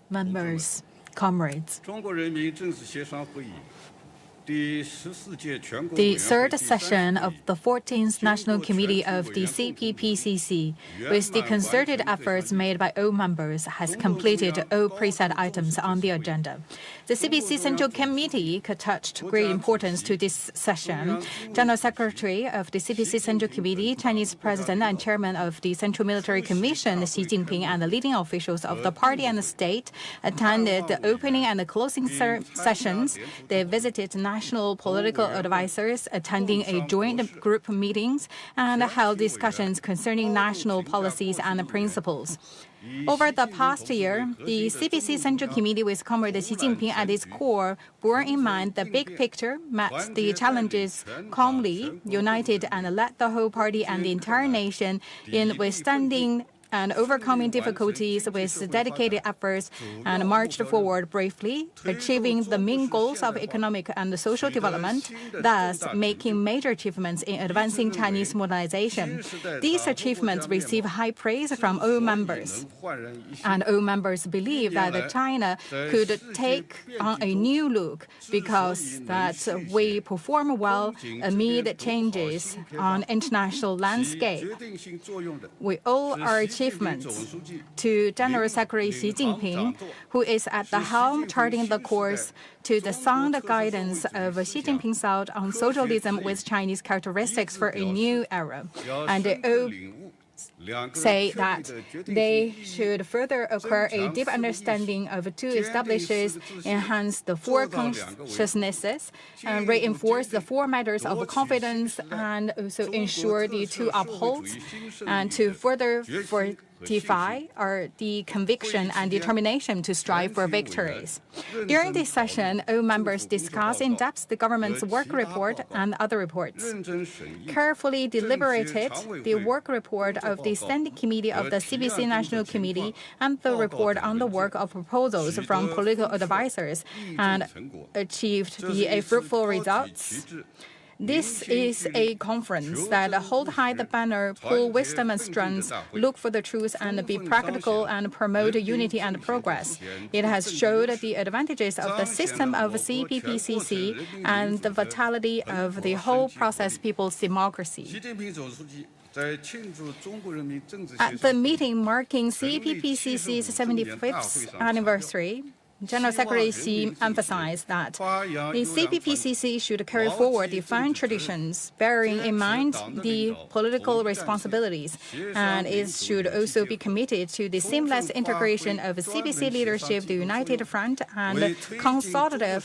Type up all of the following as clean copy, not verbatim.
Members, comrades. The third session of the 14th National Committee of the CPPCC, with the concerted efforts made by all members, has completed all preset items on the agenda. The CPC Central Committee attached great importance to this session. General Secretary of the CPC Central Committee, Chinese President and Chairman of the Central Military Commission, Xi Jinping, and the leading officials of the party and the state attended the opening and the closing sessions. They visited national political advisors, attending a joint group meetings, and held discussions concerning national policies and principles. Over the past year, the CPC Central Committee with Comrade Xi Jinping at its core bore in mind the big picture, met the challenges calmly, united, and led the whole party and the entire nation in withstanding and overcoming difficulties with dedicated efforts, and marched forward bravely, achieving the main goals of economic and social development, thus making major achievements in advancing Chinese modernization. These achievements receive high praise from all members, and all members believe that China could take on a new look because that we perform well amid changes on international landscape. We owe our achievements to General Secretary Xi Jinping, who is at the helm charting the course to the sound guidance of Xi Jinping's thought on socialism with Chinese characteristics for a new era. And say that they should further acquire a deep understanding of two establishes, enhance the four consciousnesses, and reinforce the four matters of confidence, and also ensure the two upholds, and to further fortify the conviction and determination to strive for victories. During this session, all members discussed in depth the government's work report and other reports. Carefully deliberated the work report of the Standing Committee of the CPC National Committee and the report on the work of proposals from political advisors, and achieved the fruitful results. This is a conference that hold high the banner, pull wisdom and strength, look for the truth and be practical, and promote unity and progress. It has showed the advantages of the system of CPPCC and the vitality of the whole process people's democracy. At the meeting marking CPPCC's 75th anniversary, General Secretary Xi emphasized that the CPPCC should carry forward the fine traditions, bearing in mind the political responsibilities, and it should also be committed to the seamless integration of CPC leadership, the United Front, and consultative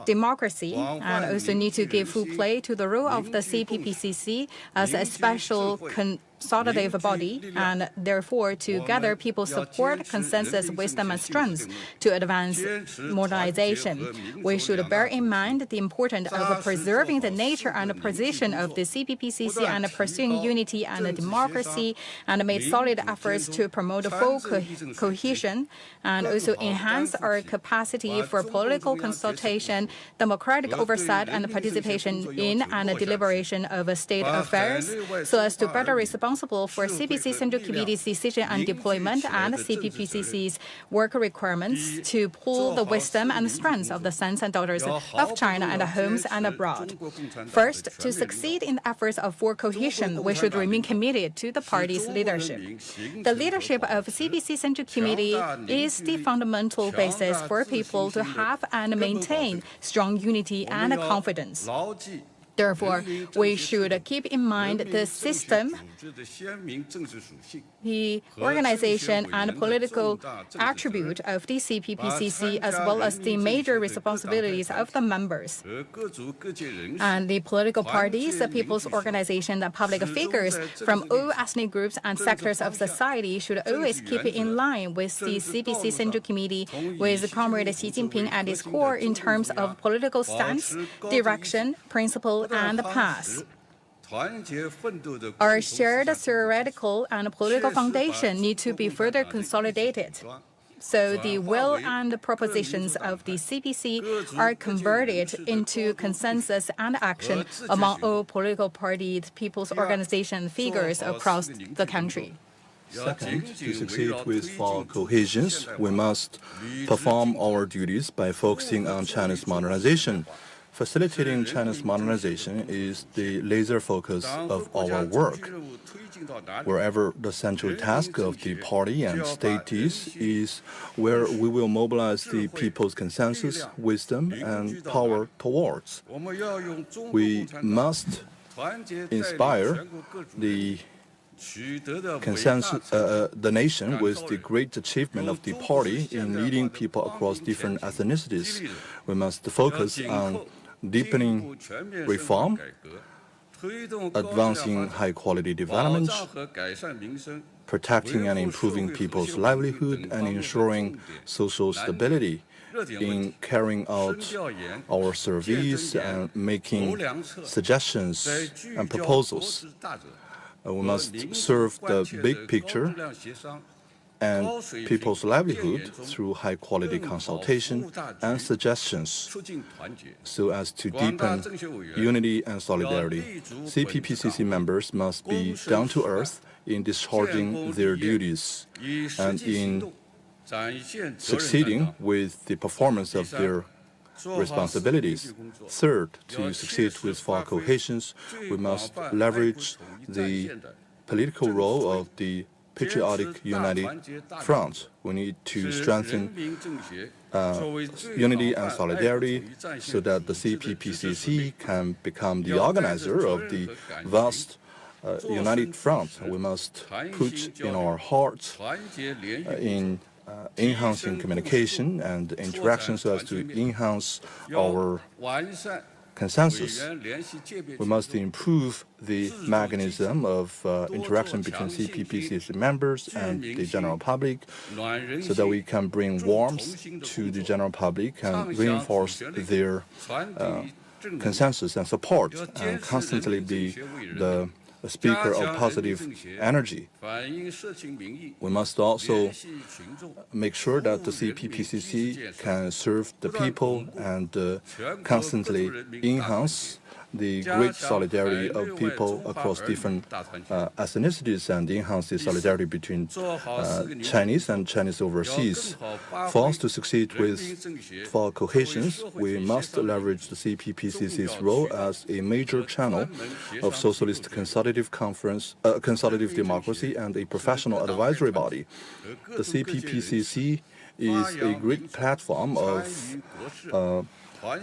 democracy, and also need to give full play to the role of the CPPCC as a special consultative body, and therefore to gather people's support, consensus, wisdom, and strength to advance modernization. We should bear in mind the importance of preserving the nature and position of the CPPCC and pursuing unity and democracy, and made solid efforts to promote full cohesion, and also enhance our capacity for political consultation, democratic oversight, and participation in and deliberation of state affairs, so as to better respond for CPC Central Committee's decision and deployment and CPPCC's work requirements to pool the wisdom and strength of the sons and daughters of China and homes and abroad. First, to succeed in the efforts for cohesion, we should remain committed to the party's leadership. The leadership of CPC Central Committee is the fundamental basis for people to have and maintain strong unity and confidence. Therefore, we should keep in mind the system, the organization and political attribute of the CPPCC, as well as the major responsibilities of the members. And the political parties, the people's organization, and public figures from all ethnic groups and sectors of society should always keep in line with the CPC Central Committee, with Comrade Xi Jinping at its core in terms of political stance, direction, principle, and path. Our shared theoretical and political foundation need to be further consolidated, so the will and propositions of the CPC are converted into consensus and action among all political parties, people's organization figures across the country. Second, to succeed with far cohesion, we must perform our duties by focusing on China's modernization. Facilitating China's modernization is the laser focus of our work. Wherever the central task of the party and state is where we will mobilize the people's consensus, wisdom, and power towards. We must inspire the nation with the great achievement of the party in leading people across different ethnicities. We must focus on deepening reform, advancing high-quality development, protecting and improving people's livelihood, and ensuring social stability. In carrying out our surveys and making suggestions and proposals, we must serve the big picture and people's livelihood through high-quality consultation and suggestions so as to deepen unity and solidarity. CPPCC members must be down to earth in discharging their duties and in succeeding with the performance of their responsibilities. Third, to succeed with far cohesion, we must leverage the political role of the patriotic united front. We need to strengthen unity and solidarity so that the CPPCC can become the organizer of the vast united front. We must put in our hearts in enhancing communication and interaction so as to enhance our consensus. We must improve the mechanism of interaction between CPPCC members and the general public so that we can bring warmth to the general public and reinforce their consensus and support and constantly be the speaker of positive energy. We must also make sure that the CPPCC can serve the people and constantly enhance the great solidarity of people across different ethnicities and enhance the solidarity between Chinese and Chinese overseas. For us to succeed with for cohesion, we must leverage the CPPCC's role as a major channel of socialist consultative democracy and a professional advisory body. The CPPCC is a great platform of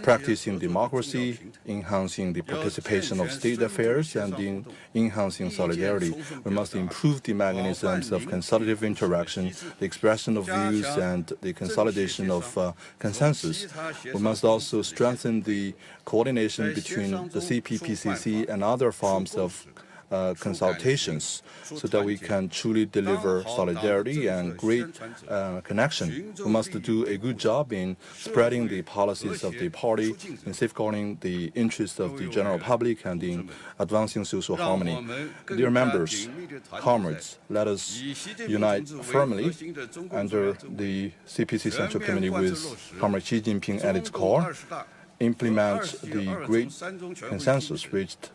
practicing democracy, enhancing the participation of state affairs, and enhancing solidarity. We must improve the mechanisms of consultative interaction, the expression of views, and the consolidation of consensus. We must also strengthen the coordination between the CPPCC and other forms of consultations so that we can truly deliver solidarity and great connection. We must do a good job in spreading the policies of the party, in safeguarding the interests of the general public, and in advancing social harmony. Dear members, comrades, let us unite firmly under the CPC Central Committee with Comrade Xi Jinping at its core, implement the great consensus reached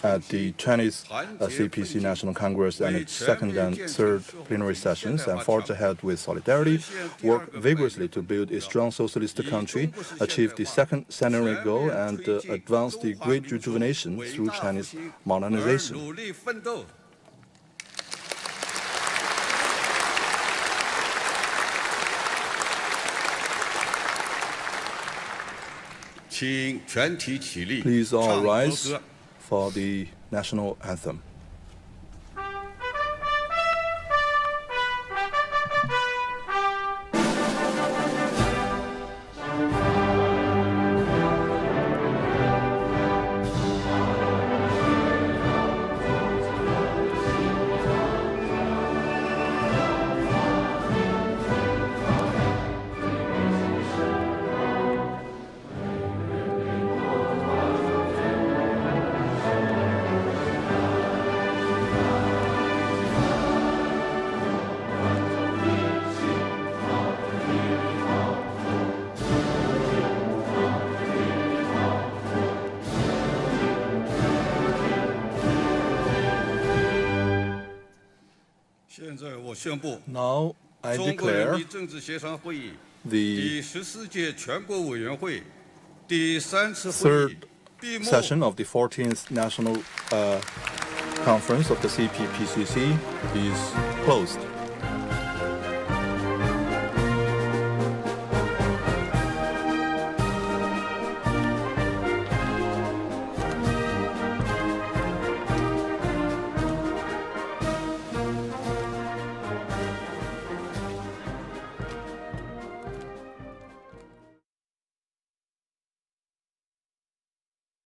at the Chinese CPC National Congress and its second and third plenary sessions, and forge ahead with solidarity, work vigorously to build a strong socialist country, achieve the second centenary goal, and advance the great rejuvenation through Chinese modernization. Please all rise for the national anthem. Now I declare the third session of the 14th National Conference of the CPPCC is closed.